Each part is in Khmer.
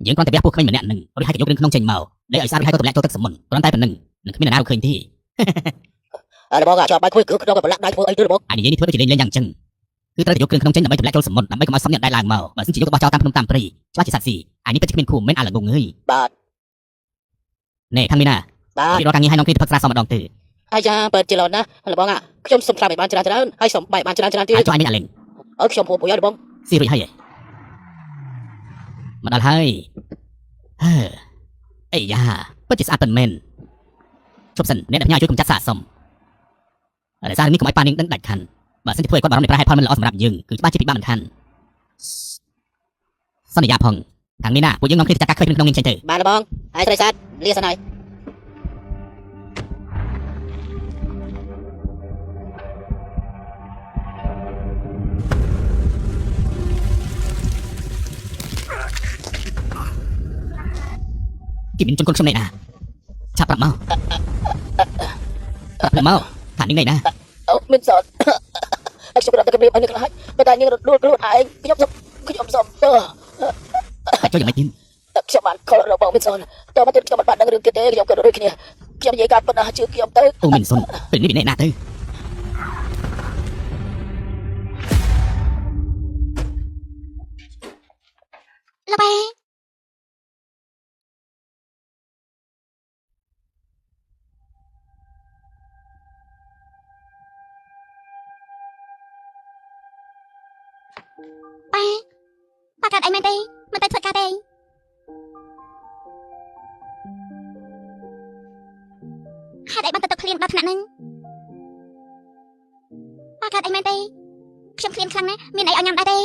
យើងគ្រាន់តែវះពោះក្មេងម្នាក់នឹងរួចហើយក៏យករឿងក្នុងចេញមកដែលឲ្យសាររួចហើយក៏ទម្លាក់ចូលទឹកសមុទ្រគ្រាន់តែប៉ុណ្្នឹងនឹងគ្មាននរណាឃើញទេរបស់អាចបាយគួយគឺក្នុងប្រឡាក់ដៃធ្វើអីទៅរបស់អានិយាយនេះធ្វើដូចជាលេងយ៉ាងចឹងគឺត្រូវតែយកគ្រឿងក្នុងចេញដើម្បីទម្លាក់ចូលសមុទ្រដើម្បីកុំឲ្យសំអ្នកដែលឡើងមកបើមិនជាយកទៅបោះចោលតាមភ្នំតាមព្រៃច្បាស់ជាសត្វស៊ីអានេះពិតជាគ្មានគូមិនអាឡងងើយបាទណែខាងនេះណាបាទរកការងារឲ្យនាំគ្នាទៅផឹកស្រាសមម្ដងទៅអាយ៉ាបើជាឡនណារបស់ខ្ញុំសុំស្លាប់ឲ្យបានច្រើនហើយសុំបាយបានច្រើនទៀតអាចឲ្យនេះអាលេងខ្ញុំព្រោះរបស់ស៊ីរួចហើយមកដល់ហើយអេយ៉ាពិតជាស្អាតប៉ុណ្ណែនជប់សិនអ្នកដែលផ្ញើជួយកំចាត់សាកសមតែសារនេះកុំឲ្យប៉ានាងដឹងដាច់ខានបើសិនជាធ្វើឲ្យគាត់បារម្ភនៃប្រហែលផលមិនល្អសម្រាប់យើងគឺច្បាស់ជាពិបាកមិនខានសន្យាផងខាងនេះណាពួកយើងនាំគ្នាទៅចាត់ការឃើញក្នុងនាងចេញទៅបាទបងហើយស្រីសាទលាសិនហើយគីមានជនគុណខ្ញុំណែណាឆាប់ប្រាប់មកថានាងណែណាអូមានសតខ្ញុំរត់ទៅគម្រាមឲ្យនាងខ្លាចបើតែនាងរត់ដួលខ្លួនឯងខ្ញុំសុំទៅជួយយ៉ាងម៉េចទៀតខ្ញុំបានខលរបស់មានសនតើមកទៀតខ្ញុំមិនបានដឹងរឿងទៀតទេខ្ញុំក៏រួចគ្នាខ្ញុំនិយាយការពិតណាជឿខ្ញុំទៅអូមានសុនពេលនេះអ្នកណាទៅលបែប៉ាកាត់អីមែនទេមិនទៅធ្វើការទេហេតុអីបានទៅឃ្លានដល់ថ្នាក់ហ្នឹងប៉ាកាត់អីមែនទេខ្ញុំឃ្លានខ្លាំងណាស់មានអីឲ្យញ៉ាំដែរទេ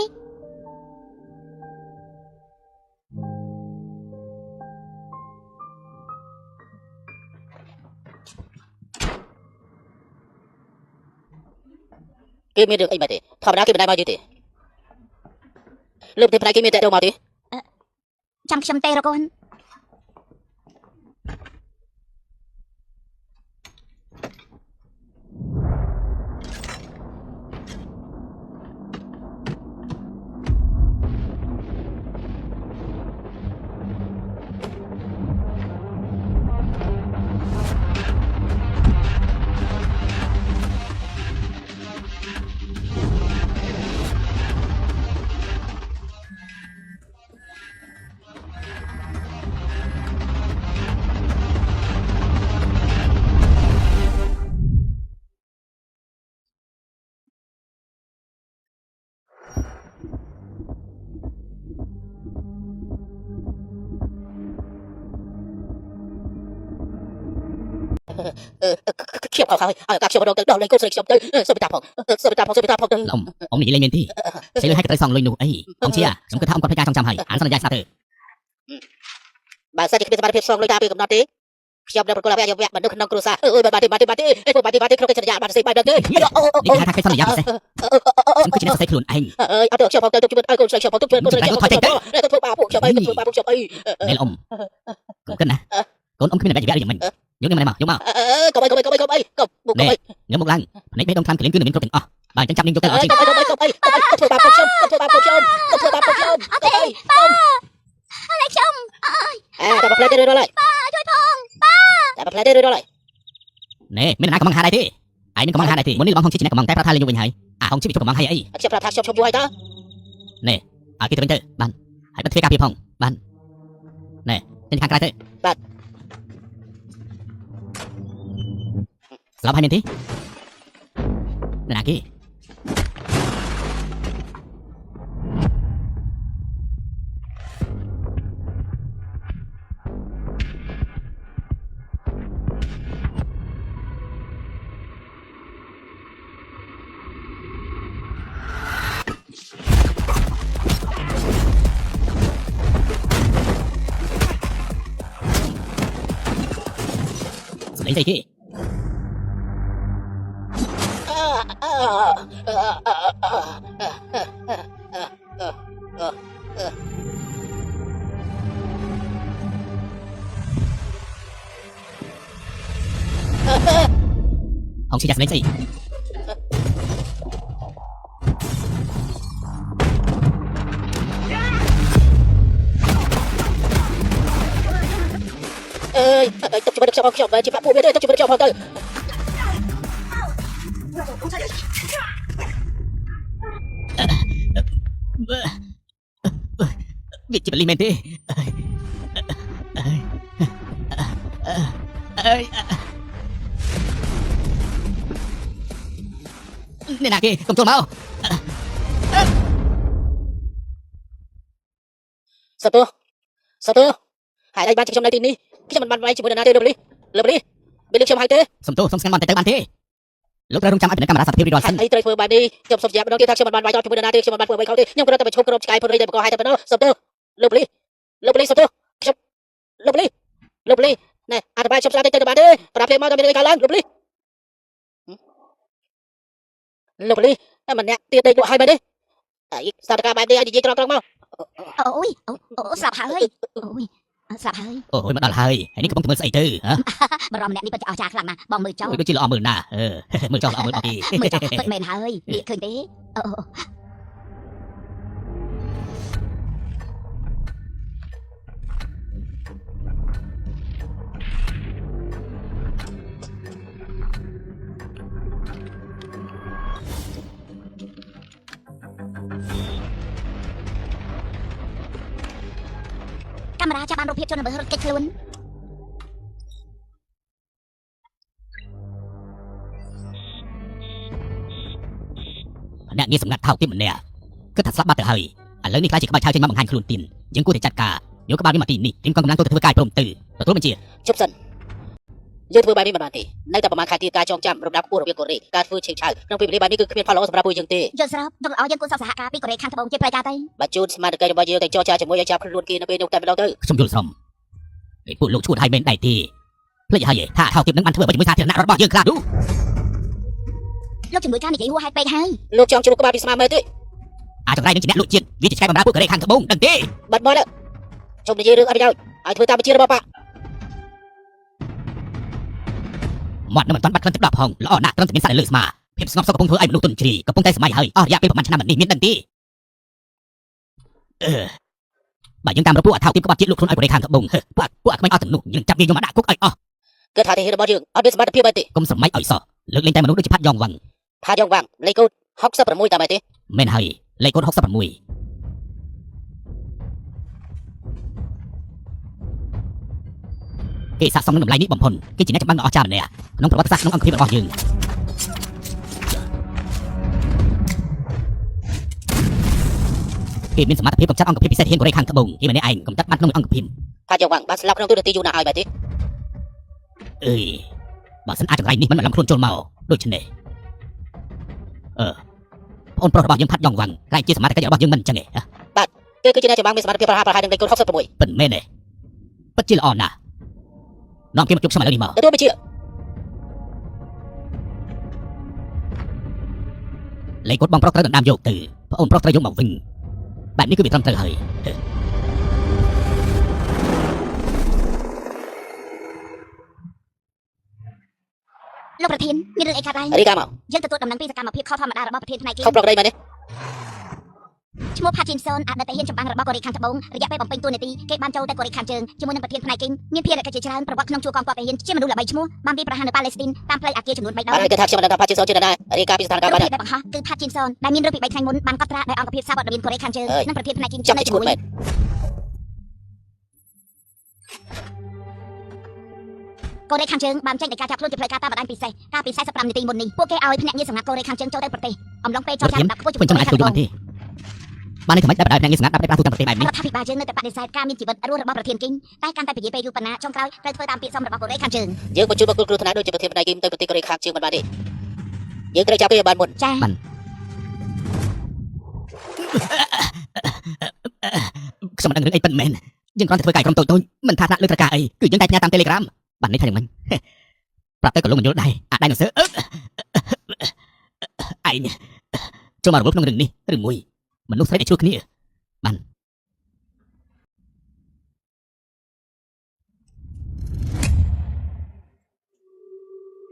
គេមានរឿងអីមែនទេធម្មតាគេមិនដែរមកយូរទេលើកទៅផ្នែកគេមានតែទៅមកទេចាំខ្ញុំទេរកូនខ្ញុំអើហើយខ្ញុំរកទៅដល់លេខកូនស្រីខ្ញុំទៅសុំតាផងទៅអ៊ំនិយាយលេងមែនទេស្អីលើឲ្យក៏ត្រូវសងលុយនោះអីអង្គជាខ្ញុំគិតថាអង្គគាត់ផ្ញើចាំហើយអានសន្យាស្ដាប់ទៅបើសិនជាគ្មានសមត្ថភាពសងលុយតាមពីកំណត់ទេខ្ញុំនឹងប្រកល់ឲ្យយកវគ្គមនុស្សក្នុងគ្រួសារអើយបាទទេក្នុងកិច្ចសន្យាបានសេបាយដល់ទេនេះថាកិច្ចសន្យាពិសេសខ្ញុំគឺជាអ្នកផ្សេងខ្លួនឯងអើយអត់ទៅខ្ញុំទៅជួយឲ្យកូនស្រីខ្ញុំទៅជួយកូនស្រីខ្ញុំទៅធ្វើបាបពួកខ្ញុំអីធ្វើបាបពួកខ្ញុំអីនេះអ៊ំគិតណាកូនអ៊ំគ្មានអ្នកនិយាយយ៉ាងម៉េចយកនេះមកយកមកកុំអីងើបមកឡើងភ្នែកបេះដូងខ្លាំងក្លៀនគឺនឹងមានគ្រប់ទាំងអស់បើអញ្ចឹងចាប់នាងយកទៅអត់ទេកុំធ្វើបាបពួកខ្ញុំអត់ទេប៉ាហើយខ្ញុំតែបើផ្លែទៅរួចហើយប៉ាជួយផងប៉ាតែបើផ្លែទៅរួចហើយណែមានអ្នកណាកំងហាដែរទេឯងនឹងកំងហាដែរទេមុននេះបងហងជាអ្នកកំងតែប្រាប់ថាលេងវិញហើយអាហងជាវិជកំងហើយអីខ្ញុំប្រាប់ថាខ្ញុំយូរហើយតើណែឲ្យគេទៅវិញទៅបានហើយបិទទ្វារការពារផងបានណែចេញខាងក្រៅទៅបាទស្លាប់ហើយមែនទេណាគេស្អីគេហងឈីយ៉ាស្លេងស្អី ទុកជាមួយនឹងខ្ញុំខ្ញុំជាបាក់ពួកវាទេទុកជាមួយនឹងខ្ញុំផងទៅ វាជាបលីមែនទេអ្នកណាគេកុំចូលមក សាទរហើយឯងបានជាខ្ញុំនៅទីនេះខ្ញុំមិនបានវាយជាមួយនរណាទេលោកលីលោកលីមានខ្ញុំហើយទេ សំទោសស្ងាត់មិនទៅបានទេលោកត្រូវរងចាំឲ្យដំណើរកាមេរ៉ាសារភាពរៀបរាល់សិន អីត្រូវធ្វើបែបនេះខ្ញុំសូមជាម្ដងទៀតថាខ្ញុំមិនបានវាយតជាមួយនរណាទេខ្ញុំមិនបានធ្វើអ្វីខុសទេខ្ញុំគ្រាន់តែមកឈប់ក្រុមឆ្កែផុនរីតែបង្កឲ្យតែប៉ុណ្ណោះសាទរលោកលីសាទរខ្ញុំលោកលីណែអธิบายខ្ញុំស្ដាប់តិចទៅបានទេប្រាប់ភ្លាមមកតើមានអីកើតឡើងលោកលីតែម្នាក់ទៀតដេកលក់ហើយមែនទេអីស្ថានភាពបែបនេះឲ្យនិយាយត្រង់មក អូយស្លាប់ហើយអូយស្លាប់ហើយ អូយមកដល់ហើយហើយនេះកំពុងតែមើលស្អីទៅហ៎ បរមម្នាក់នេះពិតជាអស្ចារ្យខ្លាំងណាស់បងមើលចោល អូយដូចជាល្អមើលណាមើលចោលល្អមើលអត់ទេ មើលចោលពិតមែនហើយនិយាយឃើញទេអូ កាមេរ៉ាចាប់បានរូបភាពជនល្មើសរត់គេចខ្លួន អ្នកងារសម្ងាត់ថោកទៀមម្នាក់គឺថាស្លាប់បាត់ទៅហើយឥឡូវនេះខ្លាចជាក្បាច់ឆៅចេញមកបង្ហាញខ្លួនទៀនយើងគួរតែចាត់ការយកក្បាលវាមកទីនេះទីកងកម្លាំងទៅធ្វើការព្រមទៅទទួលបញ្ជា ជប់សិនយើងធ្វើបែបនេះមិនបានទេនៅតែប្រហែលខែទៀតការចងចាំរំដាប់ខ្ពស់របស់កូរ៉េការធ្វើឆេវឆៅក្នុងពេលវេលាបែបនេះគឺគ្មានផលល្អសម្រាប់ពួកយើងទេ យល់ស្របដល់ល្អយើងគួរសហការពីកូរ៉េខាងត្បូងជាផ្លូវការទៅ បើជួនស្មារតីរបស់យើងទៅចរចាជាមួយឲ្យចាប់ខ្លួនគេនៅពេលនោះតែម្ដងទៅ ខ្ញុំយល់ស្រុំឯពួកលោកឈួតឲ្យមែនដែរទេភ្លេចហើយថាថោកទៀមនឹងបានធ្វើអ្វីជាមួយសាធារណៈរបស់យើងខ្លះនោះ លោកជំនួយការនិយាយហួសហេតុពេកហើយ លោកចង់ជួបក្បាលពីស្មារតីទេ អាចចង្រៃនឹងជាអ្នកលក់ជាតិវាជាឆ្កែបំរើពួកកូរ៉េខាងត្បូងដឹងទេ បាត់បោះទៅជុំនិយាយរឿងអត់ប្រយោជន៍ឲ្យធ្វើតាមបញ្ជារបស់បាក់ មាត់នឹងមិនទាន់បាត់ក្លិនទឹកដប់ផងល្អណាស់ត្រឹមតែមានសាច់លើស្មាភាពស្ងប់សុខកំពុងធ្វើឲ្យមនុស្សទន់ជ្រាយកំពុងតែសម័យហើយអស់រយៈពេលប្រហែលឆ្នាំនេះមានដឹងទេបើយើងតាមរកពួកថោកទៀមក្បត់ជាតិលោកខ្លួនឲ្យកូរ៉េខាងត្បូងពួកក្មេងអស់ទាំងនោះយើងចាប់វាយកមកដាក់គុកឲ្យអស់ គឺថាទេរបស់យើងអត់មានសមត្ថភាពទេ កុំស្រមៃឲ្យសោះលើកលែងតែមនុស្សដូចជាផាត់យ៉ងវ៉ាំង ផាយ៉ងវ៉ាំងលេខកូដ66តាមឯទេ មែនហើយលេខកូដ66គេស័ក្តិសមនឹងតម្លៃនេះបំផុតគេជាអ្នកចម្បាំងដ៏អស្ចារ្យម្នាក់ក្នុងប្រវត្តិសាស្ត្រក្នុងអង្គភាពរបស់យើងគេមានសមត្ថភាពកម្ចាត់អង្គភាពពិសេសហ៊ានកូរ៉េខាងត្បូងគេម្នាក់ឯងកម្ចាត់បានក្នុងអង្គភាព ផាយ៉ងវ៉ាំងបានស្លាប់ក្នុងទូនាទីយូរណាស់ហើយបែបទេ អើយបើសិនអាចចង្រៃនេះមិនបានឡើងខ្លួនចូលមកដូច្នេះបងប្រុសរបស់យើងផាត់យ៉ងវ៉ាំងខ្លាចជាសមត្ថកិច្ចរបស់យើងមិនអញ្ចឹងទេ គេគឺជាអ្នកចម្បាំងមានសមត្ថភាពប្រហារនឹងលេខកូដ66 ពិតមែនទេពិតជាល្អណាស់នាំគេមកជួបខ្ញុំឥឡូវនេះមក ទទួលបញ្ជា លេខកូដបងប្រុសត្រូវដណ្ដើមយកទៅបងប្រុសត្រូវយកមកវិញបែបនេះគឺវាត្រឹមត្រូវហើយ លោកប្រធានមានរឿងអីកើតឡើង រីកាមក យើងទទួលដំណឹងពីសកម្មភាពខុសធម្មតារបស់ប្រធានផ្នែកគី ខុសប្រក្រតីមែនទេ ឈ្មោះផាជីនសុនអតីតហ៊ានចម្បាំងរបស់កូរ៉េខាងត្បូងរយៈពេលបំពេញតួនាទីគេបានចូលទៅកូរ៉េខាងជើងជាមួយនឹងប្រធានផ្នែកគីមានភារកិច្ចជាច្រើនប្រវត្តិក្នុងជួរកងទ័ពហ៊ានជាមនុស្សល្បីឈ្មោះបានវាយប្រហារនៅប៉ាឡេស្ទីនតាមផ្លូវអាគារចំនួន3ដង បានគេថាខ្ញុំមិនដឹងថាផាជាសោជាណារីកាពីស្ថានភាពបាន ដែលបង្ហោះគឺផាជីនសុនដែលមានរឿងពី3ថ្ងៃមុនបានកត់ត្រាដោយអង្គភាពសារព័ត៌មានកូរ៉េខាងជើងនិងប្រធានផ្នែកគី ចាំតែឈ្មោះមែន កូរ៉េខាងជើងបានចេញដោយការចាប់ខ្លួនជាផ្លូវការតាមបណ្ដាញពិសេសកាលពី45នាទីមុននេះពួកគេឲ្យភ្នាក់ងារសម្ងាត់កូរ៉េខាងជើងចូលទៅប្រទេសអំឡុងពេលចរចាលំដាប់ខ្ពស់ជាមួយ ខ្ញុំអាចទទួលយកបានទេបាននេះធ្វើម៉េចដែលបដៅភ្នាក់ងារសម្ងាត់ដាក់ផ្លេចទូទាំងប្រទេសបែបនេះ រដ្ឋាភិបាលយើងនៅតែបដិសេធការមានជីវិតរស់របស់ប្រធានគីតែកាន់តែពជាពេលយូរប៉ុណ្ណាចុងក្រោយត្រូវធ្វើតាមពាក្យសុំរបស់កូរ៉េខាងជើង យើងបញ្ជូនបុគ្គលគ្រោះថ្នាក់ដូចជាប្រធានផ្នែកគីទៅប្រទេសកូរ៉េខាងជើងមិនបានទេយើងត្រូវចាប់គេឲ្យបានមុន ចា ខ្ញុំមិនដឹងរឿងអីពិតមែនយើងគ្រាន់តែធ្វើការក្រុមតូចៗមិនថាថ្នាក់លើត្រការអីគឺយើងតែផ្ញើតាម Telegram បាននេះថាយ៉ាងម៉េចប្រាប់ទៅក៏លោកមិនយល់ដែរអាចដៃនឹងសើឯងចូលមករវល់ក្នុងរឿងនេះឬមួយមនុស្សស្រីដែលជួយគ្នាបាន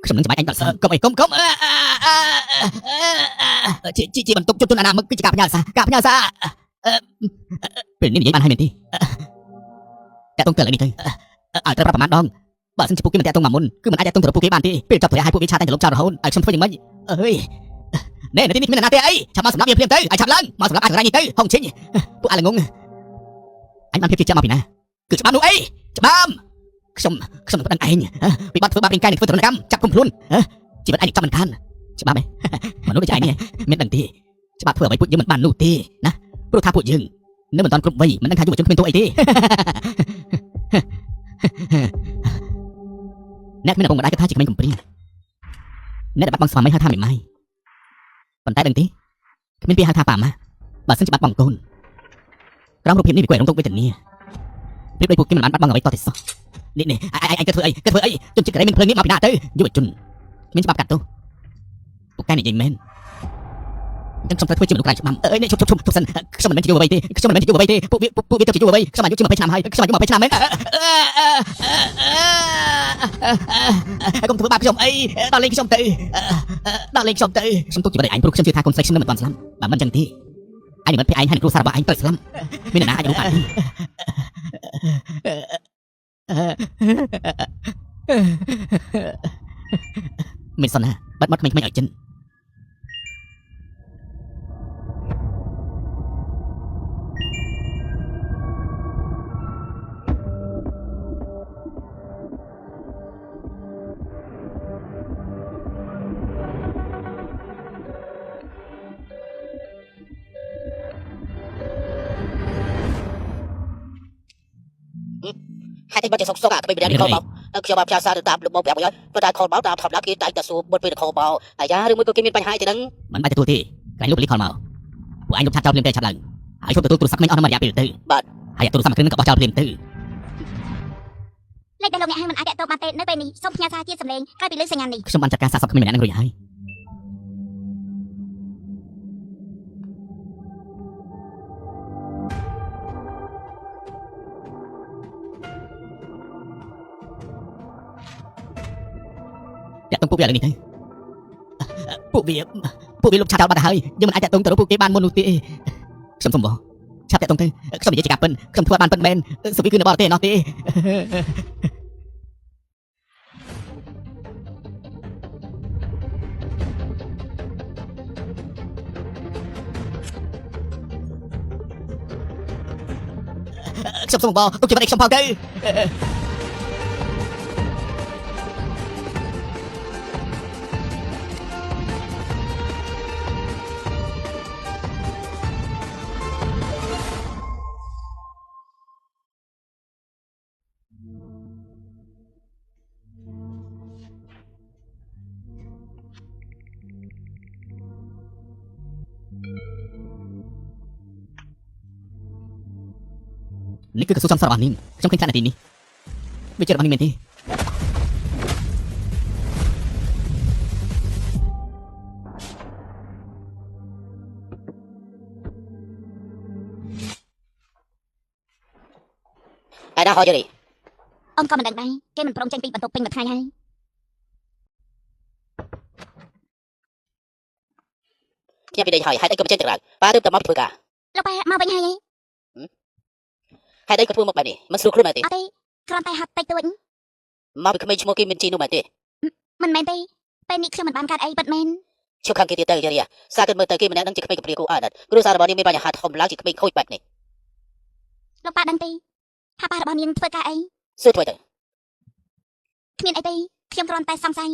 ខ្ញុំនឹងចាំបាច់អញដល់សើកុំអីកុំជាបន្ទុកជន់អាណាមឹកគឺជាការផ្ញើសារពេលនេះនិយាយបានហើយមែនទេតែតុងទៅឥឡូវនេះទៅឲ្យត្រូវប្រាប់ប្រហែលដង បើសិនជាពួកគេមិនតាក់ទងមកមុនគឺមិនអាចតាក់ទងទៅពួកគេបានទេពេលចាប់ប្រយ័ត្នឲ្យពួកវាឆាតែលុបចោលរហូតឲ្យខ្ញុំធ្វើយ៉ាងម៉េចអើយណែនៅទីនេះមានអ្នកណាទេអីឆាប់មកសម្រាប់វាភ្លាមទៅឲ្យឆាប់ឡើងមកសម្រាប់អាកន្លែងនេះទៅហុងឈិញពួកអាល្ងងអញបានភាពជឿចាំមកពីណាគឺច្បាប់នោះអីច្បាប់ខ្ញុំមិនដឹងឯងពីបាត់ធ្វើបាបរាងកាយនឹងធ្វើទរណកម្មចាប់គុំខ្លួនជីវិតឯងចាំមិនខានច្បាប់ឯងមនុស្សដូចឯងនេះមានដឹងទេច្បាប់ធ្វើអ្វីពួកយើងមិនបាននោះទេណាព្រោះថាពួកយើងនៅមិនតាន់គ្រប់វ័យមិនដឹងថាយុវជនគ្មានទោសអីទេអ្នកមានឪពុកម្ដាយគាត់ថាជាក្មេងកំព្រាអ្នកដែលបាត់បង់ស្វាមីហៅថាមេម៉ាយប៉ុន្តែដឹងទេគ្មានពាក្យហៅថាប៉ាម៉ាបើសិនជាបាត់បង់កូនក្រោមរូបភាពនេះវាគួរឲ្យរងទុក្ខវេទនាប្រៀបដូចពួកគេមិនបានបាត់បង់អ្វីតទៅសោះនេះឯងគិតធ្វើអីជនជាតិកូរ៉េមានភ្លើងនេះមកពីណាទៅយុវជនមានច្បាប់កាត់ទោសពួកកែនិយាយមែនខ្ញុំត្រូវធ្វើជាមនុស្សក្រៅច្បាប់អើយនេះជប់សិនខ្ញុំមិនមែនជាយុវវ័យទេខ្ញុំមិនមែនជាយុវវ័យទេពួកវាទៅជាយុវវ័យខ្ញុំអាយុជា20ឆ្នាំហើយខ្ញុំអាយុ20ឆ្នាំមែនកុំធ្វើបាបខ្ញុំអីដល់លេងខ្ញុំទៅខ្ញុំទុកជីវិតឯងព្រោះខ្ញុំជឿថាកូនស្រីខ្ញុំនៅមិនទាន់ស្លាប់បើមិនចឹងទេឯងមិនភ័យឯងហើយគ្រូសាររបស់ឯងត្រូវស្លាប់មានអ្នកណាអាចรู้បានមិនសិនណាបាត់ក្មេងៗឲ្យចិនហេតុអីបើចេះសុកអាក្មេងម្នាក់នេះខលមកខ្ញុំបានផ្ញើសារទៅតាមលោកមកប្រាប់ឲ្យព្រោះតែខលមកតាមធម្មតាគេតែងតែសួរមុនពេលខលមកអាយ៉ាឬមួយក៏គេមានបញ្ហាអីទៅនឹងមិនបាច់ទទួលទេក្រែងលោកប៉ូលីសខលមកពួកឯងយកឆាប់ចោលភ្លាមទៅឆាប់ឡើងហើយជប់ទទួលទូរស័ព្ទក្មេងអស់នៅមួយរយៈពេលទៅបាទហើយទូរស័ព្ទមួយគ្រឿងនឹងក៏បោះចោលភ្លាមទៅលេខដែលលោកអ្នកហៅមិនអាចតាក់ទងបានទេនៅពេលនេះសូមផ្ញើសារជាសំឡេងក្រោយពីលើសញ្ញានេះខ្ញុំបានចាត់ការសាកសពក្មេងម្នាក់នឹងរួចហើយតាក់ទងពួកវាឥឡូវនេះទៅពួកវាលុបឆាតដល់បាត់ទៅហើយយើងមិនអាចតាក់ទងទៅរកពួកគេបានមុននោះទេខ្ញុំសុំបងឆាប់តាក់ទងទៅខ្ញុំនិយាយជាការពិនខ្ញុំធ្វើបានពិនមែនសុវីគឺនៅបរទេសឯណោះទេខ្ញុំសុំបងទុកជីវិតឲ្យខ្ញុំផងទៅនេះគឺកស៊ូសំសររបស់នាងខ្ញុំឃើញថានាទីនេះវាជារបស់នាងមែនទេឯណាហោយនេះអូនក៏មិនដឹងដែរគេមិនព្រមចេញពីបន្ទប់ពេញមួយថ្ងៃហើយខ្ញុំពីដេញហើយហេតុអីក៏មិនចេញទៅក្រៅប៉ាទើបតែមកធ្វើការលោកប៉ាមកវិញហើយហេតុអីក៏ធ្វើមកបែបនេះមិនស្រួលខ្លួនមែនទេអត់ទេគ្រាន់តែហាត់តិចតួចមកពីក្មេងឈ្មោះគេមានជីនោះមែនទេមិនមែនទេពេលនេះខ្ញុំមិនបានកាត់អីពិតមែនជុំខាងគេទៀតទៅយាយសារគិតមើលទៅគេម្នាក់នឹងជាក្មេងកំព្រាគូអាណិតគ្រួសាររបស់នាងមានបញ្ហាធំឡើងជាក្មេងខូចបែបនេះលោកប៉ាដឹងទេថាប៉ារបស់នាងធ្វើការអីសួរធ្វើទៅគ្មានអីទេខ្ញុំគ្រាន់តែសង្ស័យ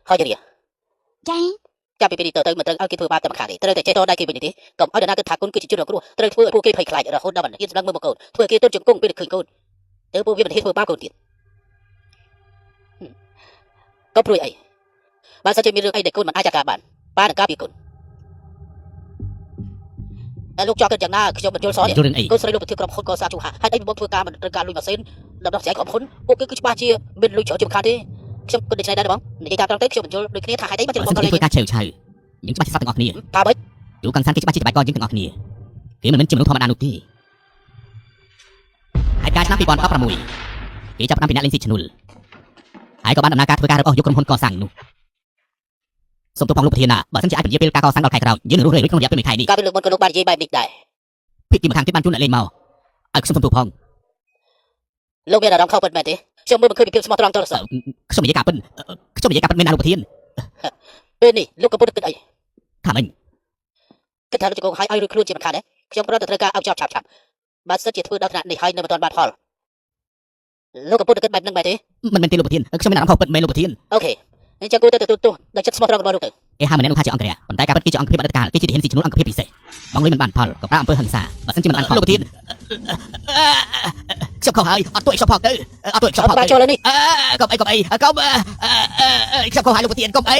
ហើយយាយចាចាប់ពីពេលនេះទៅមិនត្រូវឲ្យគេធ្វើបាបតែម្ខាងទេត្រូវតែចេះតដៃគេវិញនេះទេកុំឲ្យអ្នកណាគិតថាគុណគឺជាជនរងគ្រោះត្រូវធ្វើឲ្យពួកគេភ័យខ្លាចរហូតដល់មិនហ៊ានស្លឹងមើលមកកូនធ្វើគេទន់ជង្គង់ពេលឃើញកូនទៅពួកវាមិនហ៊ានធ្វើបាបកូនទៀតក៏ព្រួយអីបើសិនជាមានរឿងអីដែលកូនមិនអាចចាត់ការបានប៉ានឹងការពារកូនតែលោកចောက်គិតយ៉ាងណាខ្ញុំមិនយល់សោះកូនស្រីលោកប្រធានក្រុមហ៊ុនកសាជួហាហេតុអីបងធ្វើការមិនត្រូវការលុយម៉ាស៊ីនដល់ដល់ស្អែកក្រុមហ៊ុនពួកគេគឺច្បាស់ជាមានលុយច្រើនជាងខានទេខ្ញុំគិតដូច្នេះដែរបងនិយាយតាមត្រង់ទៅខ្ញុំមិនយល់ដូចគ្នាថាហេតុអីបានជាបងកូនធ្វើការឆៅយើងច្បាស់ជាស្ដាប់ទាំងអស់គ្នាថាម៉េចគ្រូកាំងសានគេច្បាស់ជាក្បាច់កយើងទាំងអស់គ្នាគេមិនមែនជាមនុស្សធម្មតានោះទេហើយការឆ្នាំ2016គេចាប់ផ្ដើមពីអ្នកលេងស៊ីឈ្នួលហើយក៏បានដំណើរការធ្វើការរបស់យកក្រុមហ៊ុនកសាំងនោះសូមទោសផងលោកប្រធានណាបើមិនជាអាចពន្យាពេលការកសាងដល់ខែក្រោយយើងនឹងរស់រាយរួចក្នុងរយៈពេល1ខែនេះការពីលោកមុនក៏លោកបាននិយាយបែបនេះដែរភាពទីម្ខាងទៀតបានជួនអ្នកលេងមកឲ្យខ្ញុំសុំទោសផង លោកមានអារម្មណ៍ខុសពិតមែនទេខ្ញុំមើលមិនឃើញពីភាពស្មោះត្រង់ចូលសោះ ខ្ញុំនិយាយការពិតខ្ញុំនិយាយការពិតមែនណាលោកប្រធាន ពេលនេះលោកកំពុងតែគិតអី ថាម៉េច គិតថាលោកចង្កងហើយឲ្យរួចខ្លួនជាមិនខានទេខ្ញុំគ្រាន់តែត្រូវការឲ្យចោលឆាប់បើសិនជាធ្វើដល់ថ្នាក់នេះហើយនៅមិនទាន់បានផលលោកកំពុងតែគិតបែបហ្នឹងមែនទេ មិនមែនទេលោកប្រធានខ្ញុំមានអារម្មណ៍ខុសពិតមែនលោកប្រធាន អូខេអញ្ចឹងគួរតែទទួលទោសដោយចិត្តស្មោះត្រង់របស់លោកទៅ គេហៅម្នាក់នោះថាជាអង្គរៈប៉ុន្តែការពិតគឺជាអង្គភាពអតីតកាលគេជាទាហានស៊ីចំនួនអង្គភាពពិសេសបងលុយមិនបានផលក៏ប្រើអំពើហិង្សាបើសិនជាមិនបានផលលោកប្រធានខ្ញុំខុសហើយអត់ទោះខ្ញុំផងទៅអត់ទោះខ្ញុំផង បាន ទៅ ចូលហើយនេះ កុំអីខ្ញុំខុសហើយលោកប្រធានកុំអី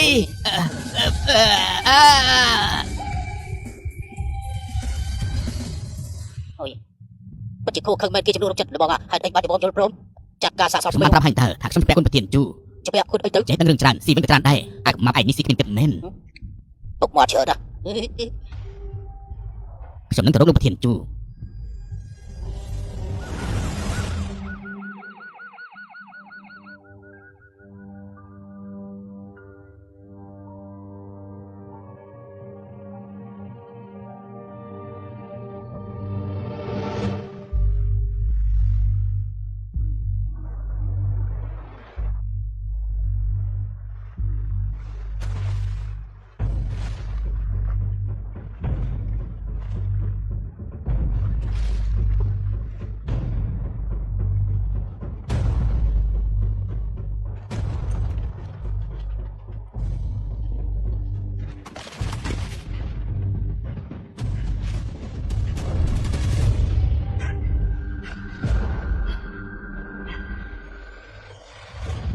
ពិតជាគូខឹងមែនគេចំនួនរកចិត្តរបស់ហេតុអីបានជាបងយល់ព្រមចាត់ការសាកសព ខ្ញុំបានប្រាប់ហើយតើថាខ្ញុំជពាក់គុណប្រធានជូ ជំរាបគុណអីទៅ ចេះដឹងរឿងច្រើនស៊ីវិញក៏ច្រើនដែរអាកុំមកឯងនេះស៊ីគ្មានគិតមែន ពុកមាត់ច្រើនណាស់ ខ្ញុំនឹងទៅរកលោកប្រធានជូ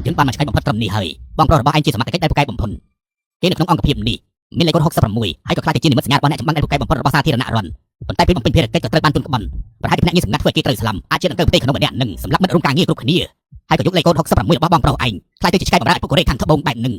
យើងបានមកឆ្កែបំផុតត្រឹមនេះហើយបងប្រុសរបស់ឯងជាសមត្ថកិច្ចដែលពូកែបំផុតគេនៅក្នុងអង្គភាពនេះមានលេខកូដ66ហើយក៏ខ្លាចជានិមិត្តសញ្ញារបស់អ្នកចម្បាំងដែលពូកែបំផុតរបស់សាធារណរដ្ឋប៉ុន្តែពេលបំពេញភារកិច្ចក៏ត្រូវបានទុនក្បន់ប្រហែលជាភ្នាក់ងារសម្ងាត់ធ្វើឲ្យគេត្រូវស្លាប់អាចជានឹងទៅប្រទេសក្នុងម្នាក់នឹងសម្រាប់មិត្តរួមការងារគ្រប់គ្នាហើយក៏យកលេខកូដ66របស់បងប្រុសឯងខ្លាចទៅជាឆ្កែបំរើឲ្យពួកកូរ៉េខាងត្បូងបែបនឹង